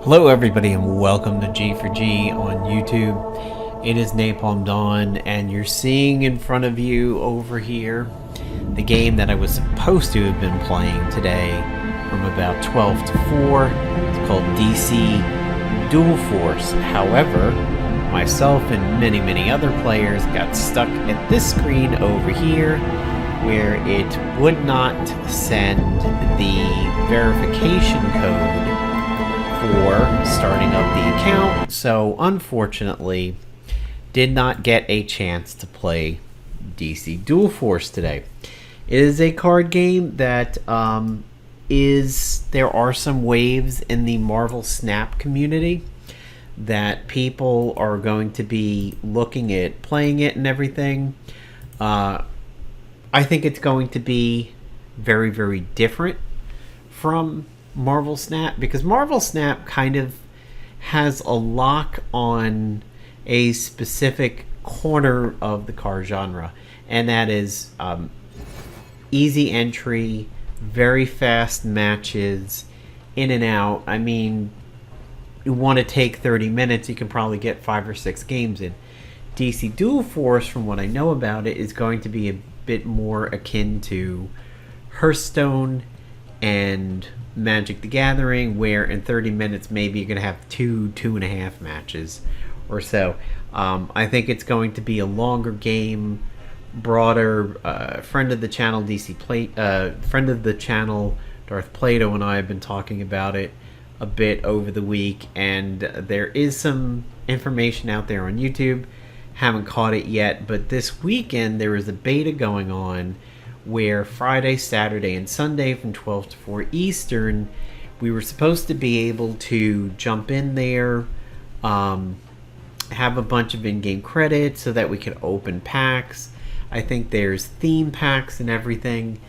Hello everybody and welcome to G4G on YouTube. It is Napalm Dawn and you're seeing in front of you over here the game that I was supposed to have been playing today from about 12 to 4. It's called DC Dual Force. However, myself and many other players got stuck at this screen over here where it would not send the verification code for starting up the account, so unfortunately did not get a chance to play DC Dual Force today. It is a card game that there are some waves in the Marvel Snap community that people are going to be looking at playing it and everything. I think it's going to be very different from Marvel Snap, because Marvel Snap kind of has a lock on a specific corner of the card genre, and that is easy entry, very fast matches, in and out. I mean, you want to take 30 minutes, you can probably get 5 or 6 games in. DC Dual Force, from what I know about it, is going to be a bit more akin to Hearthstone and Magic the Gathering, where in 30 minutes maybe you're going to have 2.5 matches or so. I think it's going to be a longer game, broader. Friend of the channel friend of the channel Darth Plato and I have been talking about it a bit over the week, and there is some information out there on YouTube. Haven't caught it yet, but this weekend there is a beta going on where Friday, Saturday, and Sunday from 12 to 4 Eastern, we were supposed to be able to jump in there, have a bunch of in-game credits so that we could open packs. I think there's theme packs and everything.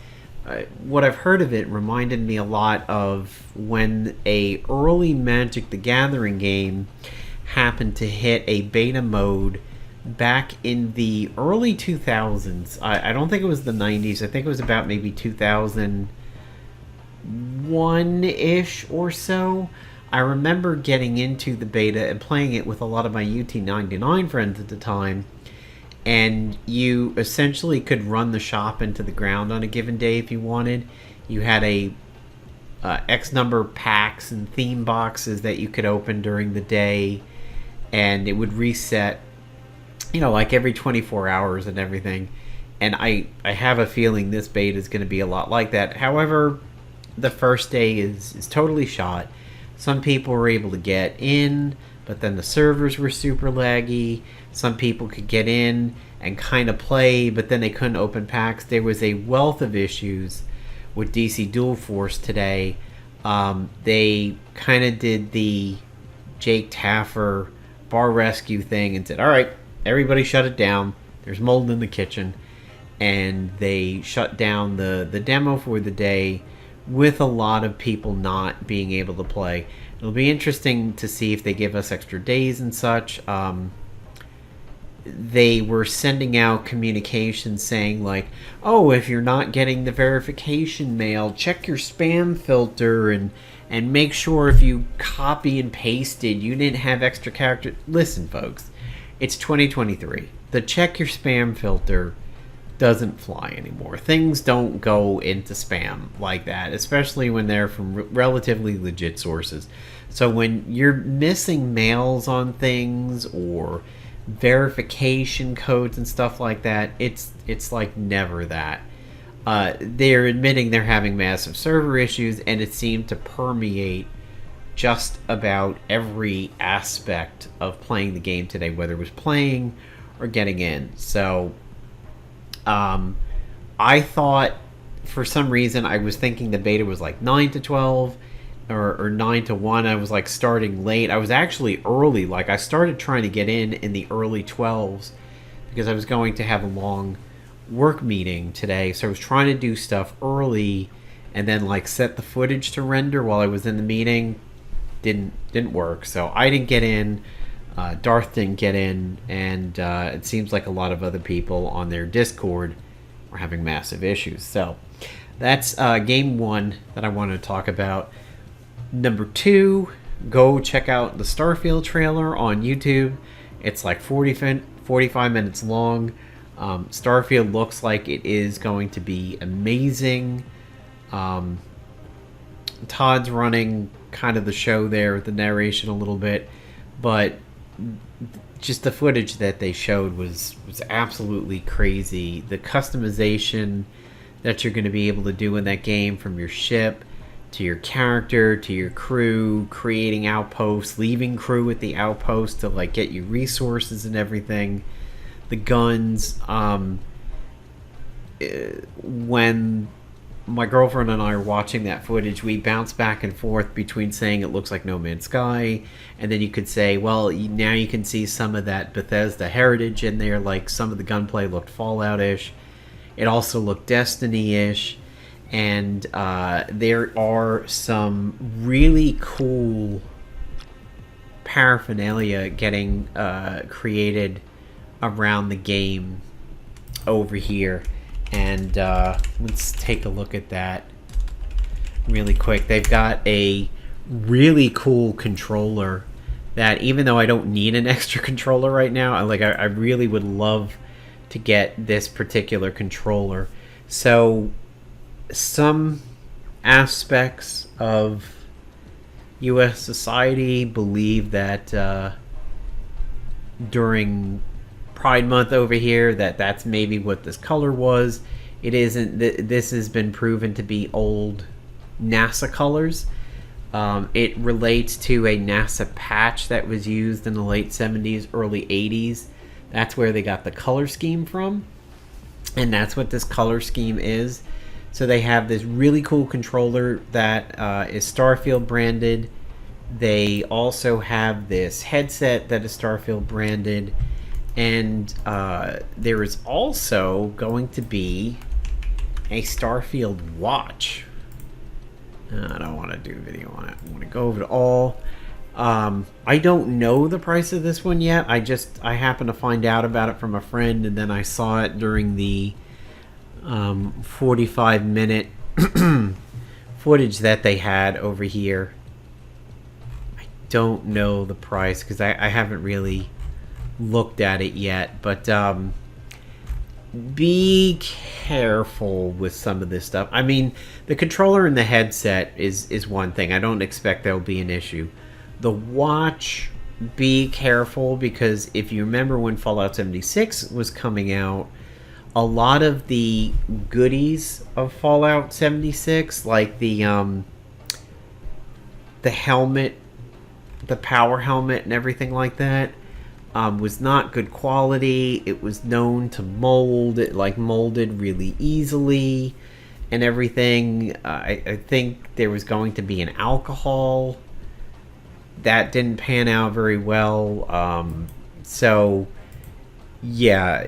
What I've heard of it reminded me a lot of when a early Magic the Gathering game happened to hit a beta mode back in the early 2000s. I don't think it was the 90s. I think it was about maybe 2001-ish or so. I remember getting into the beta and playing it with a lot of my UT99 friends at the time, and you essentially could run the shop into the ground on a given day if you wanted. You had a X number of packs and theme boxes that you could open during the day, and it would reset, you know, like every 24 hours and everything. And I have a feeling this beta is going to be a lot like that. However, the first day is totally shot. Some people were able to get in, but then the servers were super laggy. Some people could get in and kind of play, but then they couldn't open packs. There was a wealth of issues with DC Dual Force today. They kind of did the Jake Taffer bar rescue thing and said, all right, everybody shut it down. There's mold in the kitchen. And they shut down the demo for the day, with a lot of people not being able to play. It'll be interesting to see if they give us extra days and such. They were sending out communications saying like, oh, if you're not getting the verification mail, check your spam filter and make sure if you copy and pasted, you didn't have extra characters. Listen, folks. It's 2023. The check your spam filter doesn't fly anymore. Things don't go into spam like that, especially when they're from relatively legit sources. So when you're missing mails on things or verification codes and stuff like that, it's like never that. They're admitting they're having massive server issues, and it seemed to permeate just about every aspect of playing the game today, whether it was playing or getting in. So I thought, for some reason, I was thinking the beta was like 9 to 12 or 9 to 1. I was like starting late. I was actually early. Like I started trying to get in the early 12s because I was going to have a long work meeting today. So I was trying to do stuff early and then like set the footage to render while I was in the meeting. Didn't work, so I didn't get in. Darth didn't get in, and it seems like a lot of other people on their Discord were having massive issues. So that's game one that I wanted to talk about. Number two, go check out the Starfield trailer on YouTube. It's like 45 minutes long. Starfield looks like it is going to be amazing. Todd's running kind of the show there with the narration a little bit, but just the footage that they showed was absolutely crazy. The customization that you're going to be able to do in that game, from your ship to your character to your crew, creating outposts, leaving crew at the outpost to like get you resources and everything, the guns. When my girlfriend and I are watching that footage, we bounce back and forth between saying it looks like No Man's Sky, and then you could say, well, now you can see some of that Bethesda heritage in there, like some of the gunplay looked Fallout-ish. It also looked Destiny-ish, and there are some really cool paraphernalia getting created around the game over here. And let's take a look at that really quick. They've got a really cool controller that, even though I don't need an extra controller right now, I really would love to get this particular controller. So some aspects of US society believe that during Pride Month over here, that's maybe what this color was. It isn't. This has been proven to be old NASA colors. It relates to a NASA patch that was used in the late 70s, early 80s. That's where they got the color scheme from, and that's what this color scheme is. So they have this really cool controller that is Starfield branded. They also have this headset that is Starfield branded. And there is also going to be a Starfield watch. I don't want to do a video on it. I want to go over it all. I don't know the price of this one yet. I happened to find out about it from a friend, and then I saw it during the 45-minute footage that they had over here. I don't know the price because I haven't really looked at it yet, but be careful with some of this stuff. I mean, the controller and the headset is one thing. I don't expect that will be an issue. The watch, be careful, because if you remember when Fallout 76 was coming out, a lot of the goodies of Fallout 76, like the helmet, the power helmet and everything like that, was not good quality. It was known to mold. It molded really easily and everything. I think there was going to be an alcohol that didn't pan out very well. So yeah,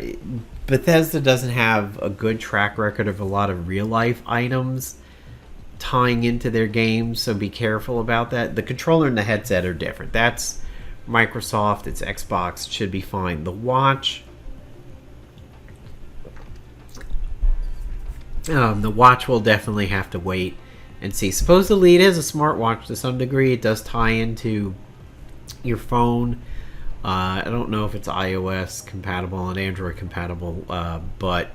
Bethesda doesn't have a good track record of a lot of real life items tying into their games, so be careful about that. The controller and the headset are different. That's Microsoft, it's Xbox, should be fine. The watch, will definitely have to wait and see. Supposedly it is a smartwatch to some degree. It does tie into your phone. I don't know if it's iOS compatible and Android compatible, but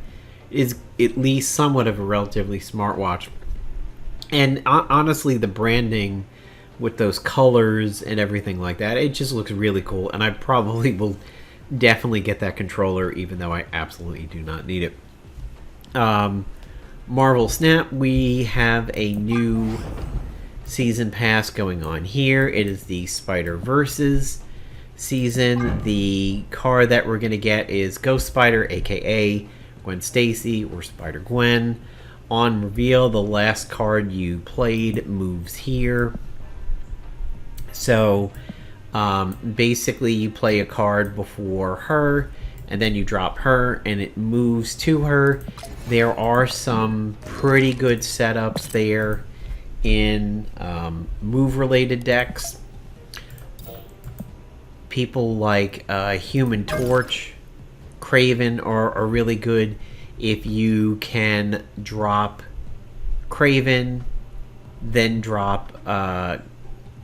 is at least somewhat of a relatively smartwatch. And honestly, the branding with those colors and everything like that, it just looks really cool, and I probably will definitely get that controller, even though I absolutely do not need it. Marvel Snap, we have a new season pass going on here. It is the Spider-Verses season. The card that we're going to get is Ghost Spider, aka Gwen Stacy or Spider-Gwen. On reveal, the last card you played moves here. So basically you play a card before her, and then you drop her and it moves to her. There are some pretty good setups there in move related decks. People like Human Torch, Kraven are really good. If you can drop Kraven, then drop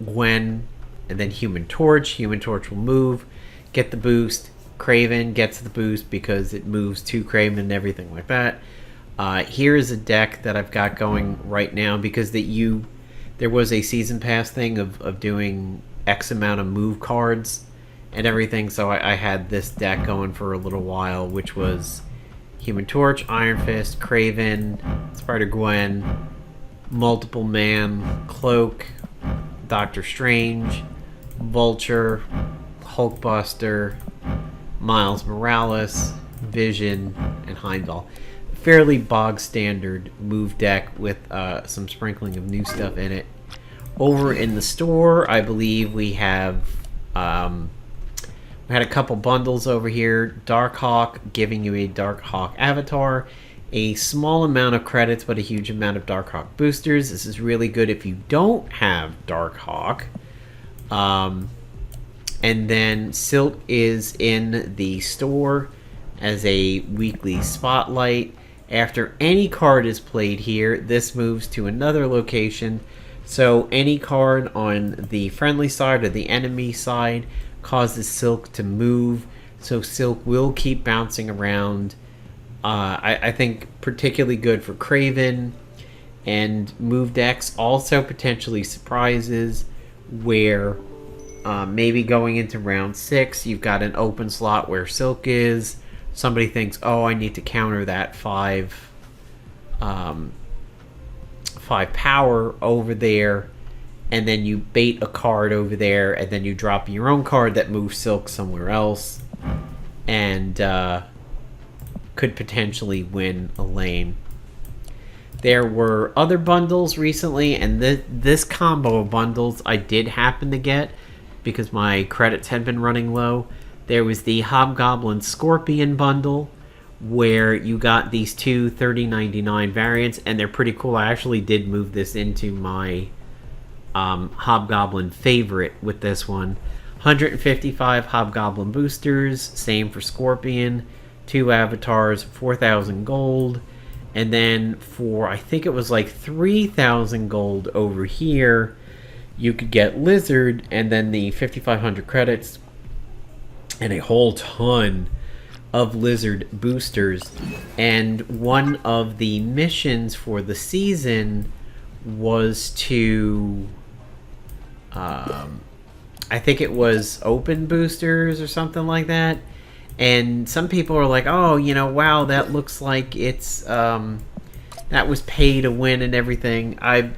Gwen and then Human Torch. Human Torch will move, get the boost. Craven gets the boost because it moves to Craven and everything like that. Here is a deck that I've got going right now because there was a season pass thing of doing X amount of move cards and everything, so I had this deck going for a little while, which was Human Torch, Iron Fist, Craven, Spider-Gwen, Multiple Man, Cloak, Doctor Strange, Vulture, Hulkbuster, Miles Morales, Vision, and Heimdall. Fairly bog standard move deck with some sprinkling of new stuff in it. Over in the store, I believe we have we had a couple bundles over here. Darkhawk, giving you a Darkhawk avatar, a small amount of credits but a huge amount of Darkhawk boosters. This is really good if you don't have Darkhawk. And then Silk is in the store as a weekly spotlight. After any card is played here, this moves to another location. So any card on the friendly side or the enemy side causes Silk to move. So Silk will keep bouncing around. I think particularly good for Craven and move decks. Also potentially surprises where maybe going into round 6, you've got an open slot where Silk is. Somebody thinks, oh, I need to counter that 5 power over there, and then you bait a card over there, and then you drop your own card that moves Silk somewhere else, and could potentially win a lane. There were other bundles recently, and this combo of bundles I did happen to get because my credits had been running low. There was the Hobgoblin Scorpion bundle where you got these two $30.99 variants, and they're pretty cool. I actually did move this into my Hobgoblin favorite with this one. 155 Hobgoblin boosters, same for Scorpion, 2 avatars, 4,000 gold, and then for, I think it was like 3,000 gold over here, you could get Lizard, and then the 5,500 credits, and a whole ton of Lizard boosters. And one of the missions for the season was to, I think it was open boosters or something like that. And some people are like, oh, you know, wow, that looks like it's, that was pay to win and everything. I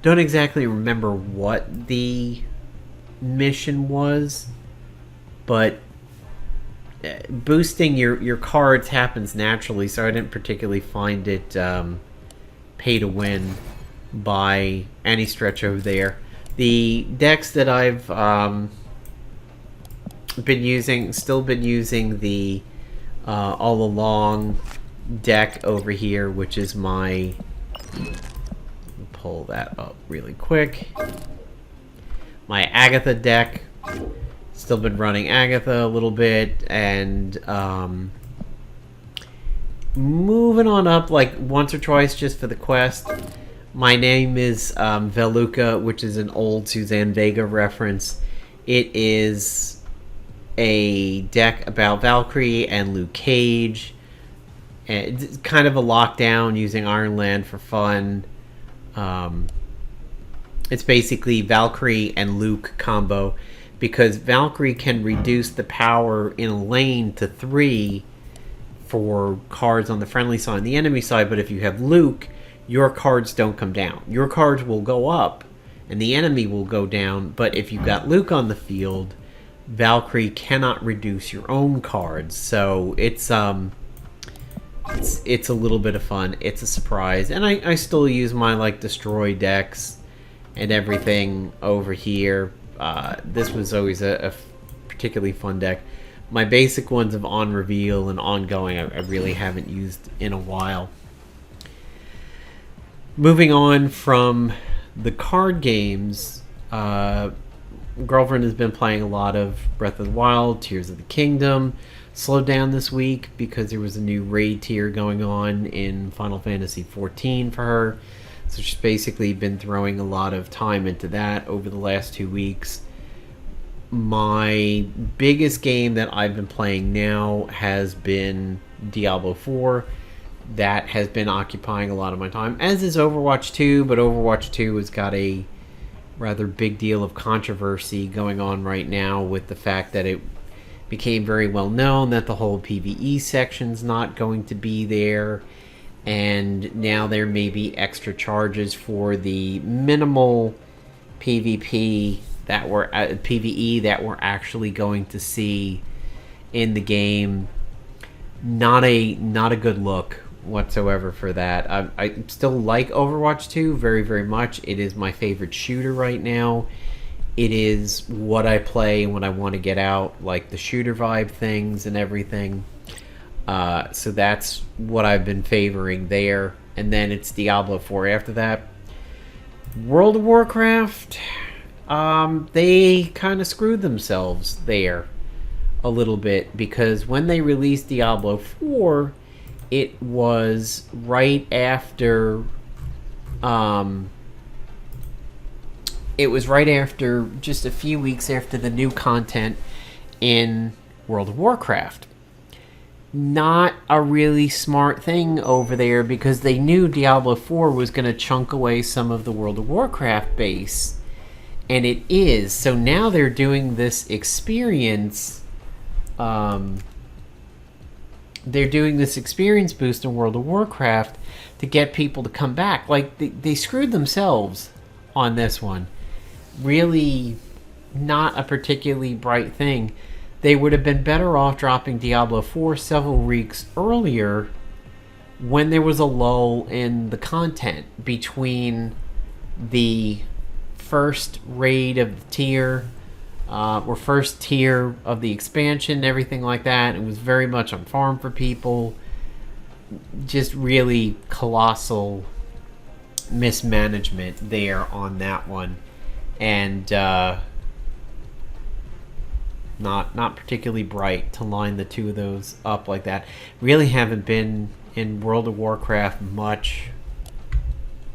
don't exactly remember what the mission was, but boosting your cards happens naturally, so I didn't particularly find it pay to win by any stretch over there. The decks that I've still been using the All Along deck over here, which is my, pull that up really quick, my Agatha deck. Still been running Agatha a little bit, and moving on up like once or twice just for the quest. My name is Veluca, which is an old Suzanne Vega reference. It is a deck about Valkyrie and Luke Cage. It's kind of a lockdown using Ironland for fun. It's basically Valkyrie and Luke combo, because Valkyrie can reduce the power in a lane to 3 for cards on the friendly side and the enemy side, but if you have Luke, your cards don't come down. Your cards will go up and the enemy will go down, but if you've got Luke on the field, Valkyrie cannot reduce your own cards. So it's a little bit of fun. It's a surprise, and I still use my like destroy decks and everything over here. This was always a particularly fun deck. My basic ones of On Reveal and Ongoing I really haven't used in a while. Moving on from the card games, girlfriend has been playing a lot of Breath of the Wild, Tears of the Kingdom. Slowed down this week because there was a new raid tier going on in Final Fantasy XIV for her. So she's basically been throwing a lot of time into that over the last 2 weeks. my biggest game that I've been playing now has been Diablo 4. That has been occupying a lot of my time, as is Overwatch 2, but Overwatch 2 has got a rather big deal of controversy going on right now with the fact that it became very well known that the whole PvE section's not going to be there, and now there may be extra charges for the minimal PvP that we're PvE that we're actually going to see in the game. Not a good look whatsoever for that. I still like Overwatch 2 very, very much. It is my favorite shooter right now. It is what I play when I want to get out, like the shooter vibe things and everything. So that's what I've been favoring there. And then it's Diablo 4 after that. World of Warcraft, they kind of screwed themselves there a little bit, because when they released Diablo 4, it was right after just a few weeks after the new content in World of Warcraft. Not a really smart thing over there, because they knew Diablo 4 was going to chunk away some of the World of Warcraft base, and it is. So now they're doing this experience. They're doing this experience boost in World of Warcraft to get people to come back. Like, they screwed themselves on this one. Really not a particularly bright thing. They would have been better off dropping Diablo 4 several weeks earlier, when there was a lull in the content between the first raid of the tier, or first tier of the expansion and everything like that. It was very much on farm for people. Just really colossal mismanagement there on that one. And not particularly bright to line the two of those up like that. Really haven't been in World of Warcraft much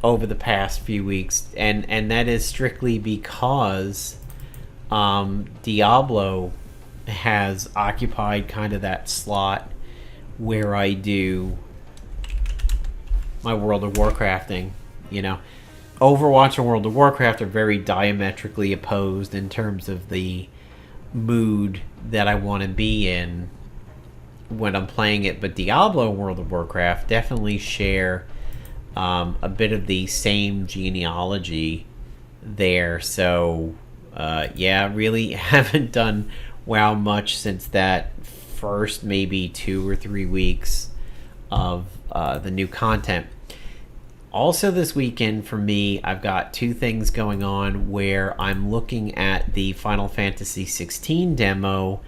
over the past few weeks, and that is strictly because Diablo has occupied kind of that slot where I do my World of Warcrafting. You know, Overwatch and World of Warcraft are very diametrically opposed in terms of the mood that I want to be in when I'm playing it, but Diablo and World of Warcraft definitely share a bit of the same genealogy there. So yeah, really haven't done WoW much since that first maybe 2 or 3 weeks of the new content. Also this weekend for me, I've got 2 things going on where I'm looking at the Final Fantasy 16 demo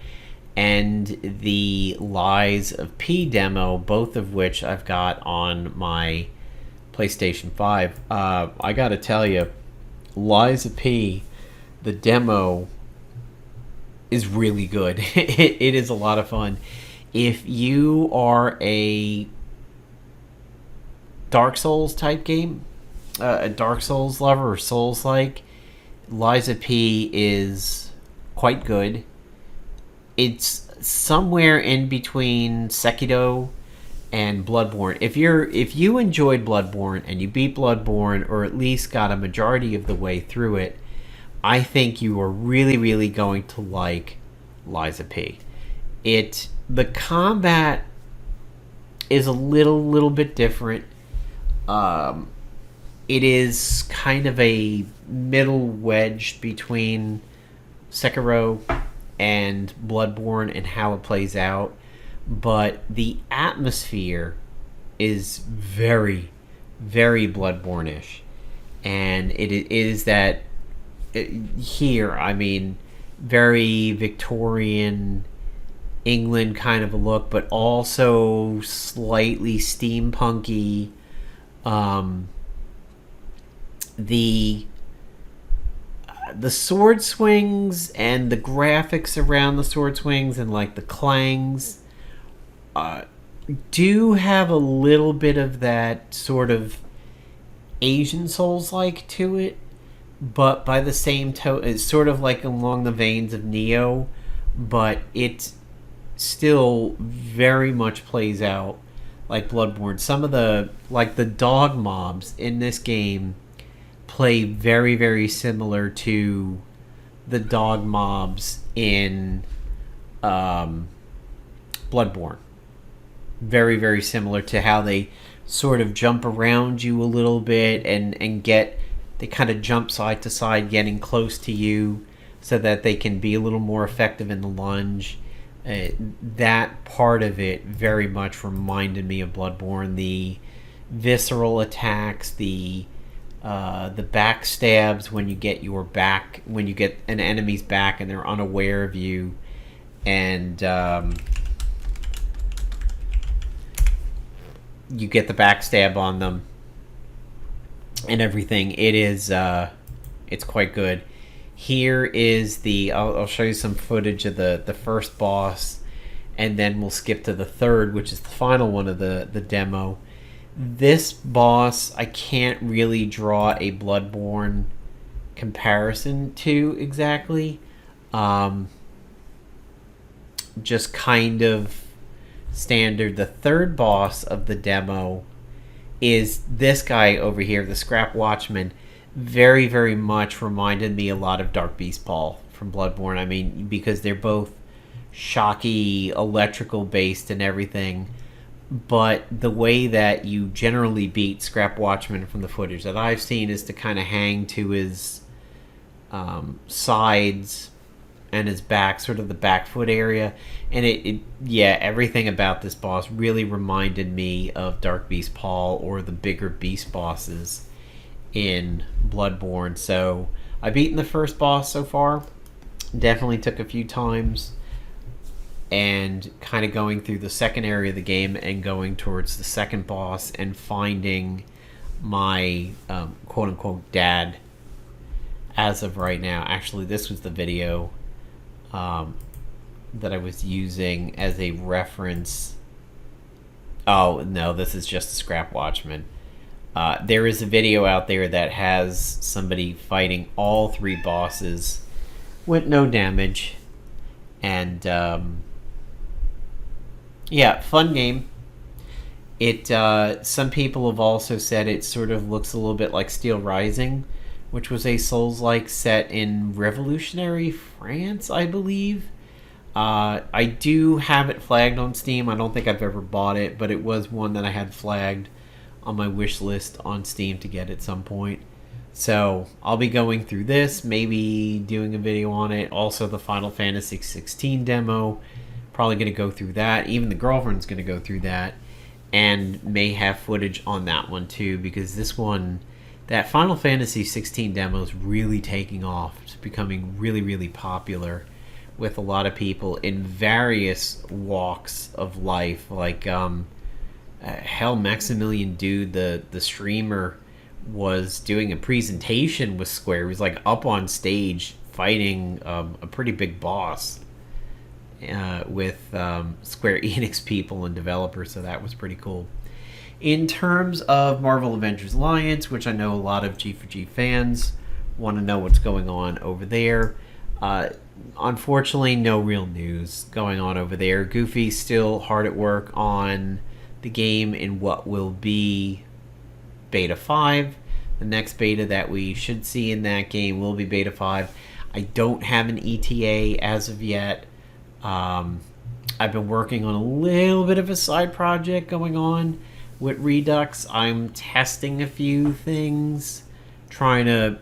and the Lies of P demo, both of which I've got on my PlayStation 5. I gotta tell you, Lies of P, the demo is really good. It is a lot of fun. If you are a Dark Souls type game, a Dark Souls lover or Souls-like, Lies of P is quite good. It's somewhere in between Sekiro and Bloodborne. If you enjoyed Bloodborne and you beat Bloodborne, or at least got a majority of the way through it, I think you are really, really going to like Lies of P. The combat is a little bit different. It is kind of a middle wedge between Sekiro and Bloodborne and how it plays out, but the atmosphere is very, very Bloodborne-ish, and it is that here, I mean, very Victorian England kind of a look, but also slightly steampunky. The sword swings and the graphics around the sword swings and like the clangs do have a little bit of that sort of Asian Souls-like to it, but by the same token, it's sort of like along the veins of Neo, but it still very much plays out like Bloodborne. Some of the dog mobs in this game play very, very similar to the dog mobs in Bloodborne. Very, very similar to how they sort of jump around you a little bit and they kind of jump side to side, getting close to you so that they can be a little more effective in the lunge. That part of it very much reminded me of Bloodborne. The visceral attacks, the backstabs when you get an enemy's back and they're unaware of you, and you get the backstab on them and everything. It's quite good. Here is I'll show you some footage of the first boss, and then we'll skip to the third, which is the final one of the demo. This boss, I can't really draw a Bloodborne comparison to exactly. Just kind of standard. The third boss of the demo is this guy over here, the Scrap Watchman. Very, very much reminded me a lot of Dark Beast Paul from Bloodborne. I mean, because they're both shocky, electrical based and everything. But the way that you generally beat Scrap Watchman from the footage that I've seen is to kind of hang to his sides and his back, sort of the back foot area. And everything about this boss really reminded me of Dark Beast Paul or the bigger beast bosses in Bloodborne. So I've beaten the first boss so far. Definitely took a few times, and kind of going through the second area of the game and going towards the second boss and finding my quote-unquote dad as of right now. Actually, this was the video that I was using as a reference. Oh, no, this is just a Scrap Watchman. There is a video out there that has somebody fighting all three bosses with no damage. And, fun game. Some people have also said it sort of looks a little bit like Steel Rising, which was a Souls-like set in revolutionary France, I believe. I do have it flagged on Steam. I don't think I've ever bought it, but it was one that I had flagged on my wish list on Steam to get at some point. So I'll be going through this, maybe doing a video on it. Also the Final Fantasy 16 demo, probably going to go through that. Even the girlfriend's going to go through that, and may have footage on that one too, because this one, that Final Fantasy 16 demo is really taking off. It's becoming really, really popular with a lot of people in various walks of life. Like hell, Maximilian Dude, the streamer, was doing a presentation with Square. He was like up on stage fighting a pretty big boss with Square Enix people and developers, so that was pretty cool. In terms of Marvel Avengers Alliance, which I know a lot of G4G fans want to know what's going on over there, unfortunately no real news going on over there. Goofy's still hard at work on the game in what will be Beta 5. The next beta that we should see in that game will be Beta 5. I don't have an ETA as of yet. I've been working on a little bit of a side project going on with Redux. I'm testing a few things, trying to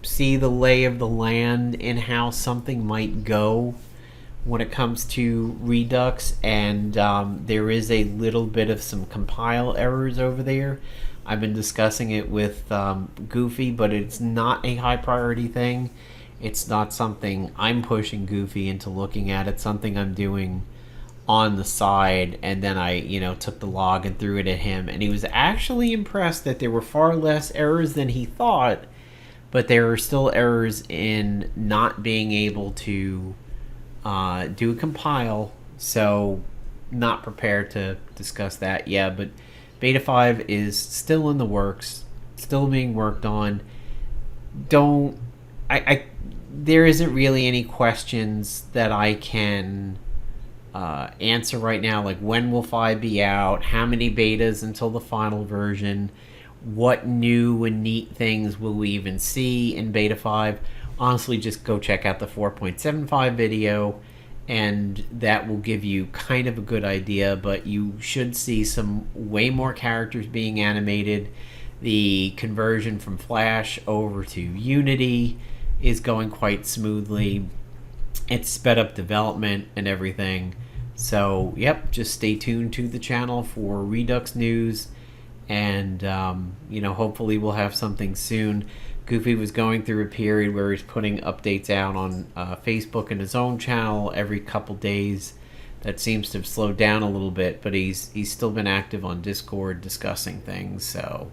see the lay of the land in how something might go when it comes to Redux, and there is a little bit of some compile errors over there. I've been discussing it with Goofy, but it's not a high priority thing. It's not something I'm pushing Goofy into looking at. It's something I'm doing on the side, and then I took the log and threw it at him, and he was actually impressed that there were far less errors than he thought, but there are still errors in not being able to do a compile, so not prepared to discuss that yet. But Beta 5 is still in the works, still being worked on. don't I there isn't really any questions that I can answer right now, like when will 5 be out, how many betas until the final version, what new and neat things will we even see in beta 5. Honestly, just go check out the 4.75 video, and that will give you kind of a good idea. But you should see some way more characters being animated. The conversion from Flash over to Unity is going quite smoothly. It's sped up development and everything. So, yep, just stay tuned to the channel for Redux news. And, hopefully we'll have something soon. Goofy was going through a period where he's putting updates out on Facebook and his own channel every couple days. That seems to have slowed down a little bit, but he's still been active on Discord discussing things. So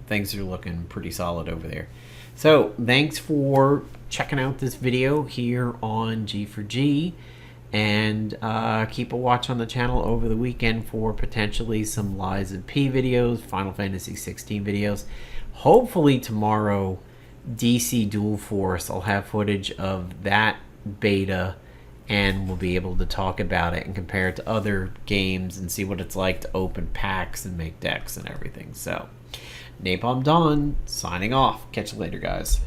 things are looking pretty solid over there. So thanks for checking out this video here on G4G, and keep a watch on the channel over the weekend for potentially some Lies of P videos, Final Fantasy 16 videos. Hopefully tomorrow, DC Dual Force, I'll have footage of that beta, and we'll be able to talk about it and compare it to other games and see what it's like to open packs and make decks and everything. So, Napalm Dawn, signing off. Catch you later, guys.